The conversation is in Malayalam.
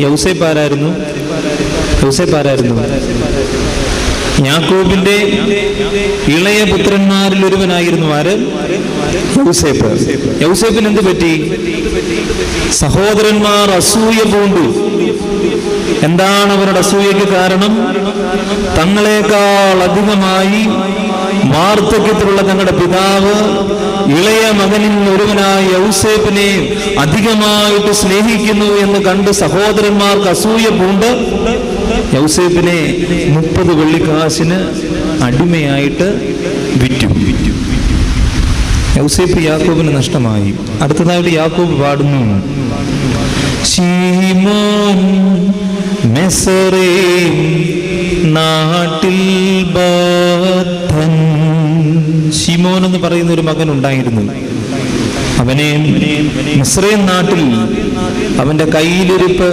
യൗസേപ്പ് ആരായിരുന്നു? യാക്കോബിന്റെ ഇളയ പുത്രന്മാരിൽ ഒരുവനായിരുന്നു ആര്? യൗസേപ്പ്. യൗസേപ്പിന് എന്ത് പറ്റി? സഹോദരന്മാർ അസൂയ പൂണ്ടു. എന്താണ് അവരുടെ അസൂയക്ക് കാരണം? തങ്ങളെക്കാൾ അധികമായി വാർദ്ധക്യത്തിലുള്ള തങ്ങളുടെ പിതാവ് ഇളയ മകനിൽ ഒരുവനായ യൗസേപ്പിനെ അധികമായിട്ട് സ്നേഹിക്കുന്നു എന്ന് കണ്ട് സഹോദരന്മാർക്ക് അസൂയ പൂണ്ട് യൗസേപ്പിനെ 30 വെള്ളിക്കാശിന് അടിമയായിട്ട് വിറ്റു. യൗസേപ്പ് യാക്കോബിന് നഷ്ടമായി. അടുത്തതായിട്ട് യാക്കോബ് പാടുന്നു, ശീമോൻ മിസ്രയീം നാട്ടിൽ ബദ്ധൻ. ശീമോൻ എന്ന് പറയുന്ന ഒരു മകൻ ഉണ്ടായിരുന്നു. അവനെ മിസ്രയീം നാട്ടിൽ അവന്റെ കയ്യിലിരിപ്പ്